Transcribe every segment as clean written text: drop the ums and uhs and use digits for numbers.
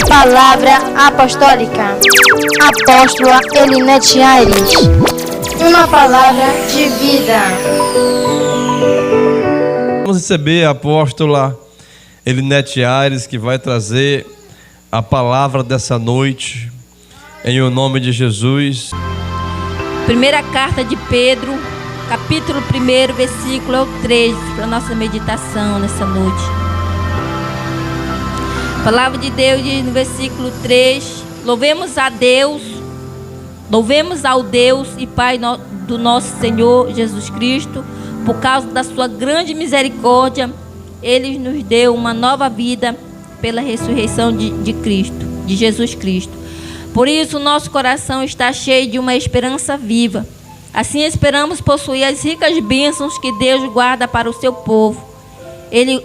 Palavra apostólica. Apóstola Elinete Aires. Uma palavra de vida. Vamos receber a apóstola Elinete Aires, que vai trazer a palavra dessa noite, em o nome de Jesus. Primeira carta de Pedro, capítulo 1, versículo 3, para a nossa meditação nessa noite. A palavra de Deus diz no versículo 3: louvemos ao Deus e Pai do nosso Senhor Jesus Cristo, por causa da sua grande misericórdia, Ele nos deu uma nova vida pela ressurreição de Cristo, de Jesus Cristo. Por isso, nosso coração está cheio de uma esperança viva. Assim, esperamos possuir as ricas bênçãos que Deus guarda para o seu povo. Ele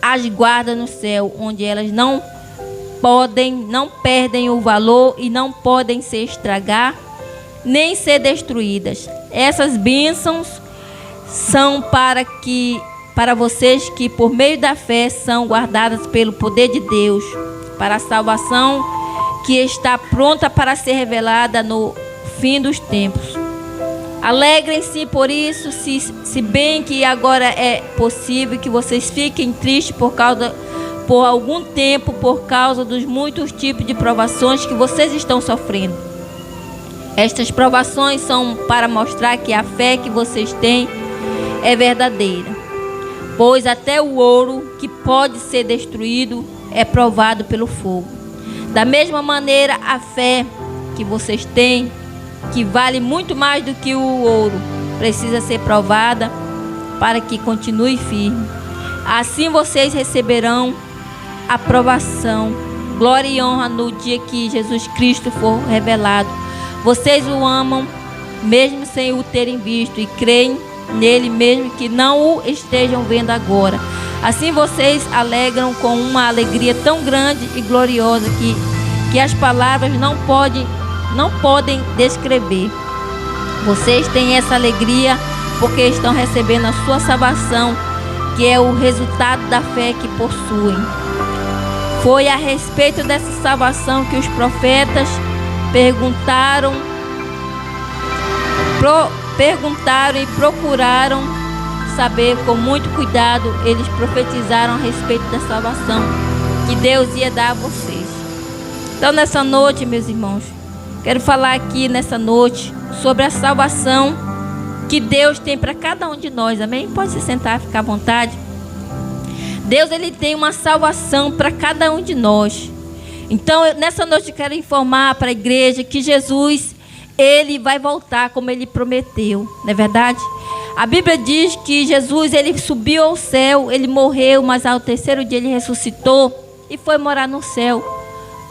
as guarda no céu, onde elas não perdem o valor e não podem se estragar, nem ser destruídas. Essas bênçãos são para vocês que, por meio da fé, são guardadas pelo poder de Deus, para a salvação que está pronta para ser revelada no fim dos tempos. Alegrem-se por isso, se bem que agora é possível que vocês fiquem tristes por algum tempo, por causa dos muitos tipos de provações que vocês estão sofrendo. Estas provações são para mostrar que a fé que vocês têm é verdadeira. Pois até o ouro que pode ser destruído é provado pelo fogo. Da mesma maneira, a fé que vocês têm, que vale muito mais do que o ouro, precisa ser provada para que continue firme. Assim vocês receberão aprovação, glória e honra no dia que Jesus Cristo for revelado. Vocês o amam mesmo sem o terem visto e creem nele mesmo que não o estejam vendo agora. Assim vocês alegram com uma alegria tão grande e gloriosa que as palavras não podem descrever. Vocês têm essa alegria porque estão recebendo a sua salvação, que é o resultado da fé que possuem. Foi a respeito dessa salvação que os profetas perguntaram e procuraram saber com muito cuidado. Eles profetizaram a respeito da salvação que Deus ia dar a vocês. Então, nessa noite, meus irmãos, quero falar aqui nessa noite sobre a salvação que Deus tem para cada um de nós. Amém? Pode se sentar, ficar à vontade. Deus, Ele tem uma salvação para cada um de nós. Então, nessa noite eu quero informar para a igreja que Jesus, Ele vai voltar como Ele prometeu. Não é verdade? A Bíblia diz que Jesus, Ele subiu ao céu, Ele morreu, mas ao terceiro dia Ele ressuscitou e foi morar no céu,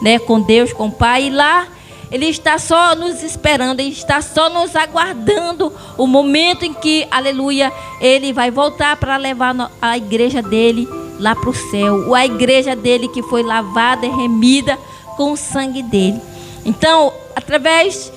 né, com Deus, com o Pai. E lá Ele está só nos esperando, Ele está só nos aguardando o momento em que, aleluia, Ele vai voltar para levar a igreja dele lá para o céu. A igreja dele que foi lavada e remida com o sangue dele. Então, através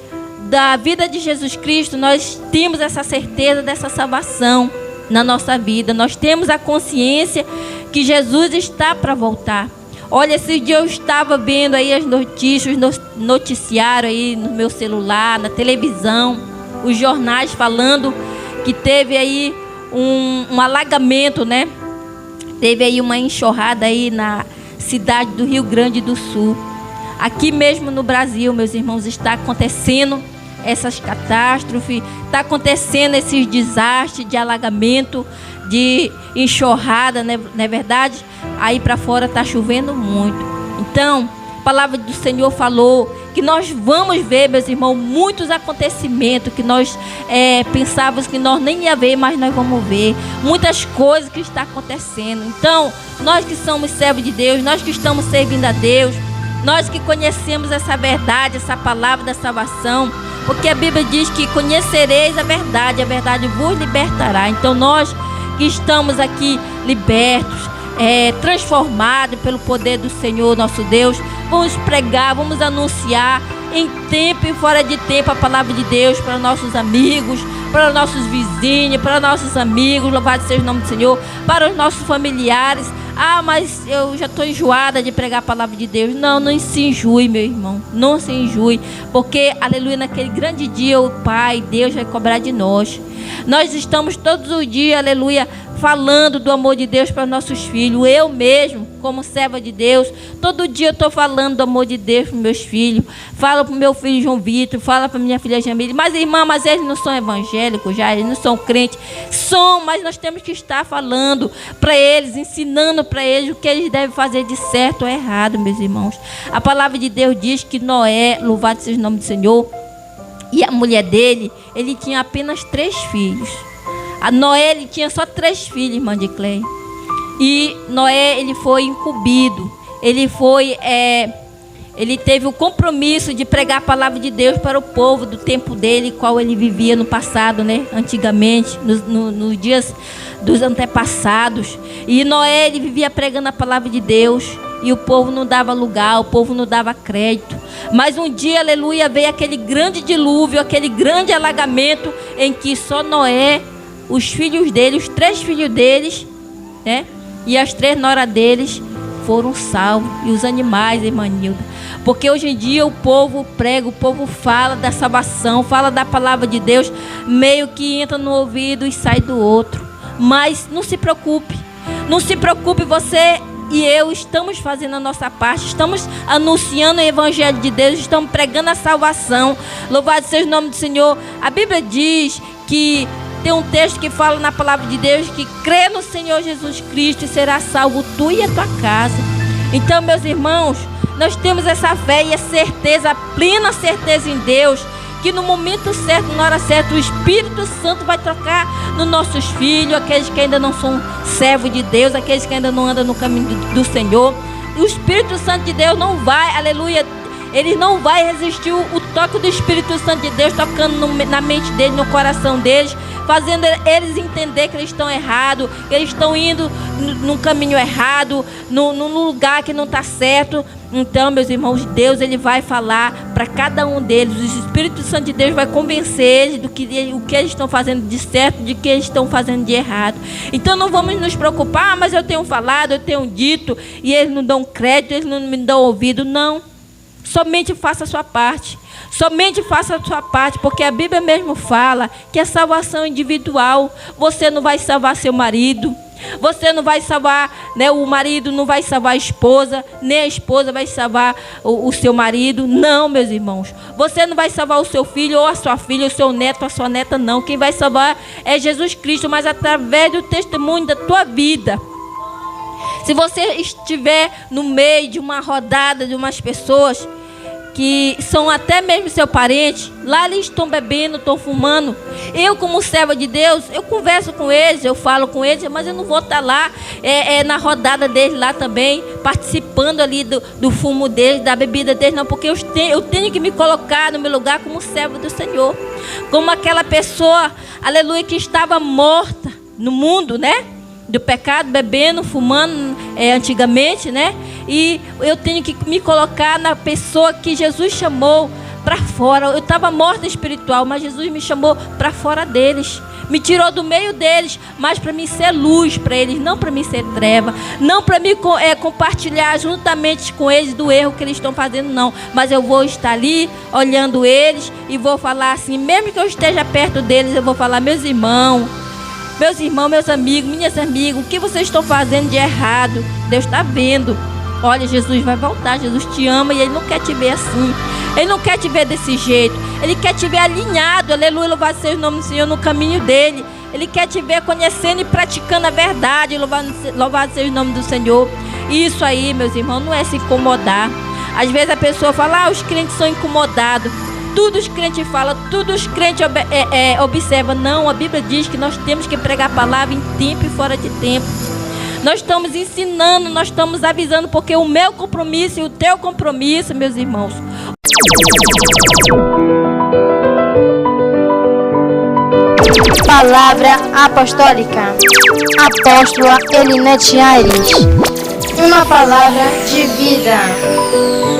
da vida de Jesus Cristo, nós temos essa certeza dessa salvação na nossa vida. Nós temos a consciência que Jesus está para voltar. Olha, esse dia eu estava vendo aí as notícias, noticiário aí no meu celular, na televisão, os jornais falando que teve aí um alagamento, né? Teve aí uma enxurrada aí na cidade do Rio Grande do Sul. Aqui mesmo no Brasil, meus irmãos, está acontecendo essas catástrofes, está acontecendo esses desastres de alagamento, de enxurrada, né? Não é verdade? Aí para fora está chovendo muito. Então, a palavra do Senhor falou que nós vamos ver, meus irmãos, muitos acontecimentos que nós pensávamos que nós nem ia ver, mas nós vamos ver. Muitas coisas que estão acontecendo. Então, nós que somos servos de Deus, nós que estamos servindo a Deus, nós que conhecemos essa verdade, essa palavra da salvação, porque a Bíblia diz que conhecereis a verdade vos libertará. Então, nós que estamos aqui libertos, transformados pelo poder do Senhor nosso Deus, vamos pregar, vamos anunciar em tempo e fora de tempo a palavra de Deus para nossos amigos, para os nossos vizinhos, para nossos amigos, louvado seja o nome do Senhor, para os nossos familiares. Ah, mas eu já estou enjoada de pregar a palavra de Deus. Não se enjoe, meu irmão, não se enjoe, porque, aleluia, naquele grande dia o Pai, Deus vai cobrar de nós. Nós estamos todos os dias, aleluia, falando do amor de Deus para nossos filhos. Eu mesmo, como serva de Deus, todo dia eu estou falando do amor de Deus para meus filhos. Falo para o meu filho João Vitor, falo para minha filha Jamile. Mas, irmã, mas eles não são evangélicos já, eles não são crentes. São, mas nós temos que estar falando para eles, ensinando para eles o que eles devem fazer de certo ou errado, meus irmãos. A palavra de Deus diz que Noé, louvado seja o nome do Senhor, e a mulher dele, ele tinha apenas 3 filhos. A Noé, ele tinha só 3 filhos, irmã de Cleia. E Noé, ele foi incumbido. Ele teve o compromisso de pregar a palavra de Deus para o povo do tempo dele, qual ele vivia no passado, né? Antigamente, nos dias dos antepassados. E Noé, ele vivia pregando a palavra de Deus. E o povo não dava lugar, o povo não dava crédito. Mas um dia, aleluia, veio aquele grande dilúvio, aquele grande alagamento, em que só Noé, os filhos dele, os 3 filhos deles, né? E as 3 noras deles foram salvos. E os animais, irmã Nilda. Porque hoje em dia o povo prega, o povo fala da salvação, fala da palavra de Deus, meio que entra no ouvido e sai do outro. Mas não se preocupe. Não se preocupe, você e eu estamos fazendo a nossa parte, estamos anunciando o evangelho de Deus, estamos pregando a salvação. Louvado seja o nome do Senhor. A Bíblia diz que tem um texto que fala na palavra de Deus que crê no Senhor Jesus Cristo e será salvo tu e a tua casa. Então, meus irmãos, nós temos essa fé e a certeza, a plena certeza em Deus, que no momento certo, na hora certa, o Espírito Santo vai tocar nos nossos filhos, aqueles que ainda não são servos de Deus, aqueles que ainda não andam no caminho do Senhor. E o Espírito Santo de Deus não vai, aleluia, ele não vai resistir o toque do Espírito Santo de Deus tocando na mente deles, no coração deles, fazendo eles entender que eles estão errados, que eles estão indo num caminho errado, num lugar que não está certo. Então, meus irmãos, Deus, ele vai falar para cada um deles. O Espírito Santo de Deus vai convencer eles do que o que eles estão fazendo de certo, de que eles estão fazendo de errado. Então, não vamos nos preocupar, mas eu tenho falado, eu tenho dito, e eles não dão crédito, eles não me dão ouvido. Não. Somente faça a sua parte. Somente faça a sua parte, porque a Bíblia mesmo fala que a salvação é individual. Você não vai salvar seu marido. Você não vai salvar, né, o marido não vai salvar a esposa, nem a esposa vai salvar o seu marido. Não, meus irmãos. Você não vai salvar o seu filho ou a sua filha, o seu neto ou a sua neta, não. Quem vai salvar é Jesus Cristo, mas através do testemunho da tua vida. Se você estiver no meio de uma rodada de umas pessoas que são até mesmo seu parente, lá eles estão bebendo, estão fumando. Eu, como serva de Deus, eu converso com eles, eu falo com eles, mas eu não vou estar lá na rodada deles lá também, participando ali do fumo deles, da bebida deles, não, porque eu tenho que me colocar no meu lugar como servo do Senhor, como aquela pessoa, aleluia, que estava morta no mundo, né? Do pecado, bebendo, fumando, antigamente, né? E eu tenho que me colocar na pessoa que Jesus chamou para fora. Eu estava morta espiritual, mas Jesus me chamou para fora deles. Me tirou do meio deles, mas para mim ser luz para eles, não para mim ser treva. Não para mim compartilhar juntamente com eles do erro que eles estão fazendo, não. Mas eu vou estar ali, olhando eles, e vou falar assim, mesmo que eu esteja perto deles, eu vou falar, meus irmãos, meus amigos, minhas amigas, o que vocês estão fazendo de errado? Deus está vendo. Olha, Jesus vai voltar, Jesus te ama e Ele não quer te ver assim. Ele não quer te ver desse jeito. Ele quer te ver alinhado, aleluia, louvado seja o nome do Senhor, no caminho dEle. Ele quer te ver conhecendo e praticando a verdade, louvado seja o nome do Senhor. Isso aí, meus irmãos, não é se incomodar. Às vezes a pessoa fala, os crentes são incomodados. Tudo os crentes falam, tudo os crentes observam. Não, a Bíblia diz que nós temos que pregar a palavra em tempo e fora de tempo. Nós estamos ensinando, nós estamos avisando, porque o meu compromisso e o teu compromisso, meus irmãos. Palavra apostólica. Apóstola Elinete Aires. Uma palavra de vida.